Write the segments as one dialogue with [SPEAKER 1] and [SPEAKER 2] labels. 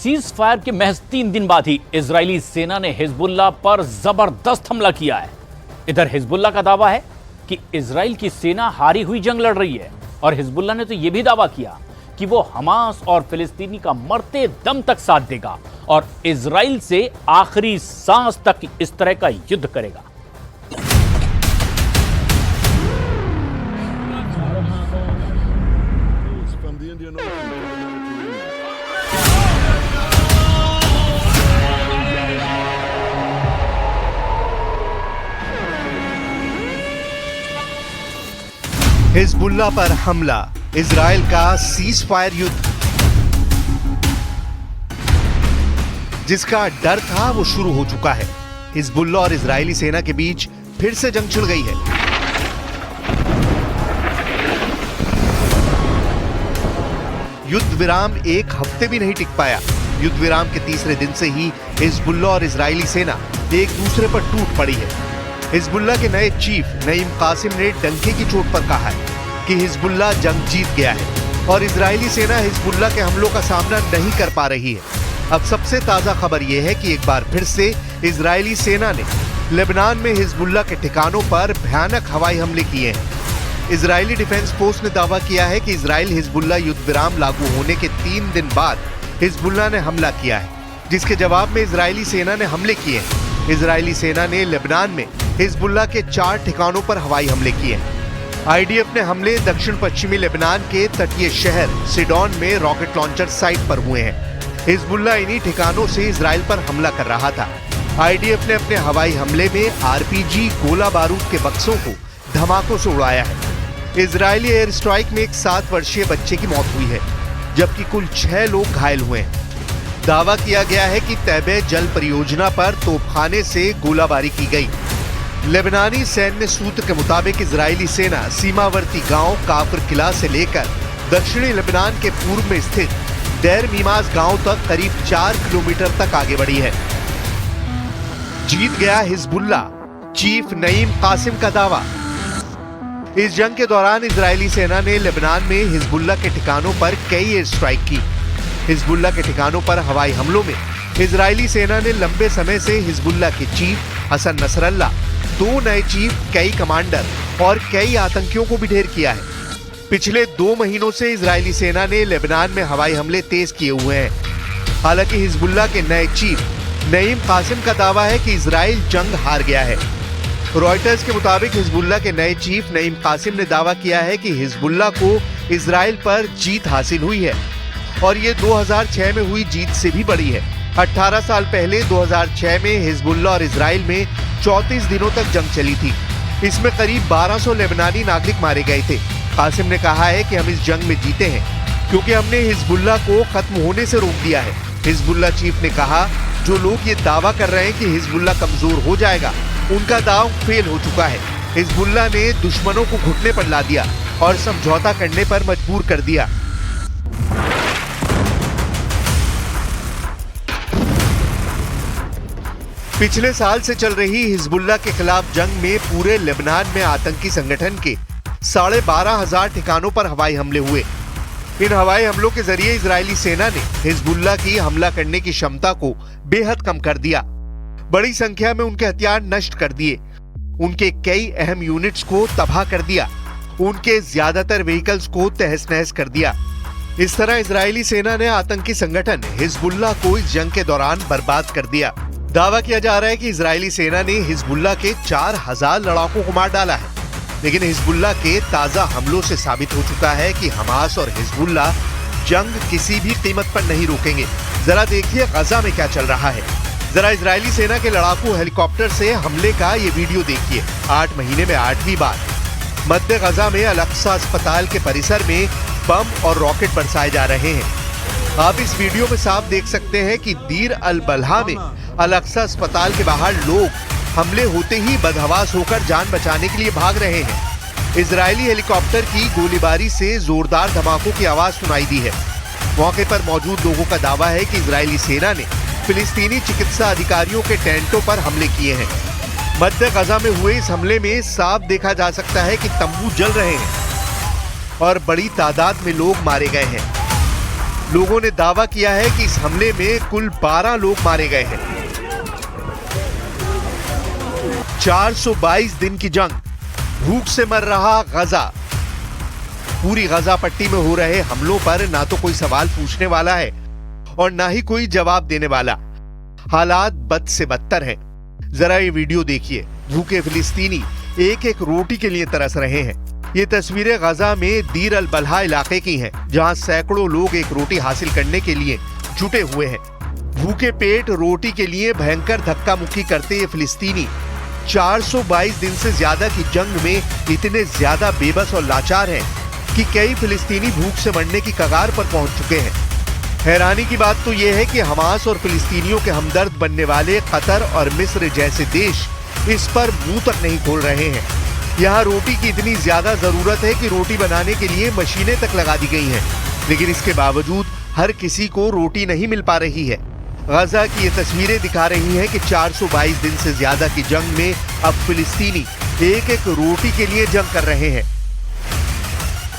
[SPEAKER 1] Cease fire के महज 3 दिन बाद ही इजरायली सेना ने हिजबुल्लाह पर जबरदस्त हमला किया है। इधर हिजबुल्लाह का दावा है कि इजराइल की सेना हारी हुई जंग लड़ रही है और हिजबुल्लाह ने तो यह भी दावा किया कि वो हमास और फिलिस्तीनी का मरते दम तक साथ देगा और इजराइल से आखिरी सांस तक इस तरह का युद्ध करेगा।
[SPEAKER 2] हिजबुल्लाह पर हमला, इजराइल का सीज फायर युद्ध जिसका डर था वो शुरू हो चुका है। हिजबुल्लाह और इजरायली सेना के बीच फिर से जंग छिड़ गई है। युद्ध विराम एक हफ्ते भी नहीं टिक पाया। युद्ध विराम के तीसरे दिन से ही हिजबुल्लाह और इजरायली सेना एक दूसरे पर टूट पड़ी है। हिजबुल्लाह के नए चीफ नईम कासिम ने डंके की चोट पर कहा है कि हिजबुल्लाह जंग जीत गया है और इजरायली सेना हिजबुल्लाह के हमलों का सामना नहीं कर पा रही है। अब सबसे ताजा खबर यह है कि एक बार फिर से इजरायली सेना ने लेबनान में हिजबुल्लाह के ठिकानों पर भयानक हवाई हमले किए हैं। इजरायली डिफेंस फोर्स ने दावा किया है कि इजराइल हिजबुल्लाह युद्ध विराम लागू होने के 3 दिन बाद हिजबुल्लाह ने हमला किया है, जिसके जवाब में इजरायली सेना ने हमले किए हैं। इजरायली सेना ने लेबनान में हिजबुल्लाह के 4 ठिकानों पर हवाई हमले किए हैं। आईडीएफ ने हमले दक्षिण पश्चिमी लेबनान के तटीय शहर सिडोन में रॉकेट लॉन्चर साइट पर हुए हैं। हिजबुल्लाह इन्हीं ठिकानों से इजराइल पर हमला कर रहा था। आईडीएफ ने अपने हवाई हमले में आरपीजी गोला बारूद के बक्सों को धमाकों से उड़ाया है। इजरायली एयर स्ट्राइक में एक 7 वर्षीय बच्चे की मौत हुई है, जबकि कुल 6 लोग घायल हुए हैं। दावा किया गया है कि तैबे जल परियोजना पर तोपखाने से गोलाबारी की गई। लेबनानी सैन्य सूत्र के मुताबिक इजरायली सेना सीमावर्ती गांव काफर किला से लेकर दक्षिणी लेबनान के पूर्व में स्थित डेर मीमाज गांव तक करीब 4 किलोमीटर तक आगे बढ़ी है। जीत गया हिजबुल्लाह, चीफ नईम कासिम का दावा। इस जंग के दौरान इजरायली सेना ने लेबनान में हिजबुल्लाह के ठिकानों पर कई एयर स्ट्राइक की। हिजबुल्लाह के ठिकानों पर हवाई हमलों में इजरायली सेना ने लंबे समय से हिजबुल्लाह के चीफ हसन नसरल्लाह, 2 नए चीफ, कई कमांडर और कई आतंकियों को भी ढेर किया है। पिछले 2 महीनों से इजरायली सेना ने लेबनान में हवाई हमले तेज किए हुए हैं। हालांकि हिजबुल्लाह के नए चीफ नईम कासिम का दावा है कि इजराइल जंग हार गया है। रॉयटर्स के मुताबिक हिजबुल्लाह के नए चीफ नईम कासिम ने दावा किया है कि हिजबुल्लाह को इजराइल पर जीत हासिल हुई है और ये 2006 में हुई जीत से भी बड़ी है। 18 साल पहले 2006 में हिजबुल्लाह और इजराइल में 34 दिनों तक जंग चली थी। इसमें करीब 1200 लेबनानी नागरिक मारे गए थे। कासिम ने कहा है कि हम इस जंग में जीते हैं क्योंकि हमने हिजबुल्लाह को खत्म होने से रोक दिया है। हिजबुल्लाह चीफ ने कहा, जो लोग ये दावा कर रहे हैं कि हिजबुल्लाह कमजोर हो जाएगा, उनका दाव फेल हो चुका है। हिजबुल्लाह ने दुश्मनों को घुटने पर ला दिया और समझौता करने पर मजबूर कर दिया। पिछले साल से चल रही हिजबुल्लाह के खिलाफ जंग में पूरे लेबनान में आतंकी संगठन के 12,500 ठिकानों पर हवाई हमले हुए। इन हवाई हमलों के जरिए इजरायली सेना ने हिजबुल्लाह की हमला करने की क्षमता को बेहद कम कर दिया। बड़ी संख्या में उनके हथियार नष्ट कर दिए, उनके कई अहम यूनिट्स को तबाह कर दिया, उनके ज्यादातर व्हीकल्स को तहस नहस कर दिया। इस तरह इजरायली सेना ने आतंकी संगठन हिजबुल्लाह को इस जंग के दौरान बर्बाद कर दिया। दावा किया जा रहा है कि इजरायली सेना ने हिजबुल्लाह के 4000 लड़ाकों को मार डाला है, लेकिन हिजबुल्लाह के ताजा हमलों से साबित हो चुका है कि हमास और हिजबुल्लाह जंग किसी भी कीमत पर नहीं रोकेंगे। जरा देखिए गजा में क्या चल रहा है। जरा इजरायली सेना के लड़ाकू हेलीकॉप्टर से हमले का ये वीडियो देखिए। 8 महीने में 8वीं बार मध्य गजा में अल-अक्सा अस्पताल के परिसर में बम और रॉकेट बरसाए जा रहे हैं। आप इस वीडियो में साफ देख सकते हैं कि दीर अल बलहा में अल-अक्सा अस्पताल के बाहर लोग हमले होते ही बदहवास होकर जान बचाने के लिए भाग रहे हैं। इजरायली हेलीकॉप्टर की गोलीबारी से जोरदार धमाकों की आवाज सुनाई दी है। मौके पर मौजूद लोगों का दावा है कि इजरायली सेना ने फिलिस्तीनी चिकित्सा अधिकारियों के टेंटों पर हमले किए हैं। मध्य गजा में हुए इस हमले में साफ देखा जा सकता है कि तंबू जल रहे हैं और बड़ी तादाद में लोग मारे गए हैं। लोगों ने दावा किया है कि इस हमले में कुल 12 लोग मारे गए हैं। 422 दिन की जंग, भूख से मर रहा गजा। पूरी गजा पट्टी में हो रहे हमलों पर ना तो कोई सवाल पूछने वाला है और ना ही कोई जवाब देने वाला। हालात बद से बदतर हैं। जरा ये वीडियो देखिए। भूखे फिलिस्तीनी एक एक रोटी के लिए तरस रहे हैं। ये तस्वीरें गजा में दीर अल बलहा इलाके की हैं, जहां सैकड़ों लोग एक रोटी हासिल करने के लिए जुटे हुए हैं। भूखे पेट रोटी के लिए भयंकर धक्का मुक्की करते ये फिलिस्तीनी 422 दिन से ज्यादा की जंग में इतने ज्यादा बेबस और लाचार हैं कि कई फिलिस्तीनी भूख से मरने की कगार पर पहुंच चुके हैं। हैरानी की बात तो यह है कि हमास और फिलिस्तीनियों के हमदर्द बनने वाले कतर और मिस्र जैसे देश इस पर मुंह तक नहीं खोल रहे हैं। यहाँ रोटी की इतनी ज्यादा जरूरत है कि रोटी बनाने के लिए मशीनें तक लगा दी गई हैं, लेकिन इसके बावजूद हर किसी को रोटी नहीं मिल पा रही है। गजा की ये तस्वीरें दिखा रही हैं कि 422 दिन से ज्यादा की जंग में अब फिलिस्तीनी एक एक रोटी के लिए जंग कर रहे हैं।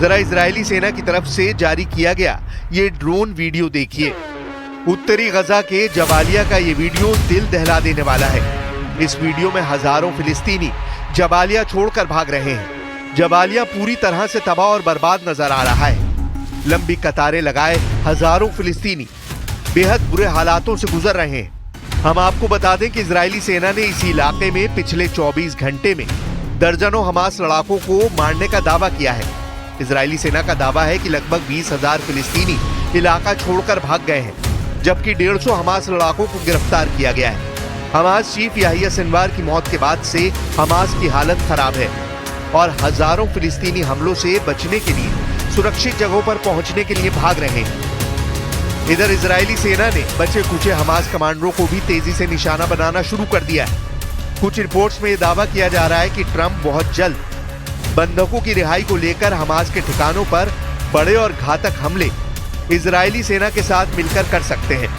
[SPEAKER 2] जरा इजरायली सेना की तरफ से जारी किया गया ये ड्रोन वीडियो देखिए। उत्तरी गजा के जबालिया का ये वीडियो दिल दहला देने वाला है। इस वीडियो में हजारों फिलिस्तीनी जबालिया छोड़कर भाग रहे हैं। जबालिया पूरी तरह से तबाह और बर्बाद नजर आ रहा है। लंबी कतारें लगाए हजारों फिलिस्तीनी बेहद बुरे हालातों से गुजर रहे हैं। हम आपको बता दें कि इजरायली सेना ने इसी इलाके में पिछले 24 घंटे में दर्जनों हमास लड़ाकों को मारने का दावा किया है। इजरायली सेना का दावा है कि लगभग 20,000 फिलिस्तीनी इलाका छोड़कर भाग गए हैं, जबकि 150 हमास लड़ाकों को गिरफ्तार किया गया है। हमास चीफ याहिया सिनवार की मौत के बाद से हमास की हालत खराब है और हजारों फिलिस्तीनी हमलों से बचने के लिए सुरक्षित जगहों पर पहुंचने के लिए भाग रहे हैं। इधर इजरायली सेना ने बचे कुचे हमास कमांडरों को भी तेजी से निशाना बनाना शुरू कर दिया है। कुछ रिपोर्ट्स में यह दावा किया जा रहा है कि ट्रंप बहुत जल्द बंधकों की रिहाई को लेकर हमास के ठिकानों पर बड़े और घातक हमले इजरायली सेना के साथ मिलकर कर सकते हैं।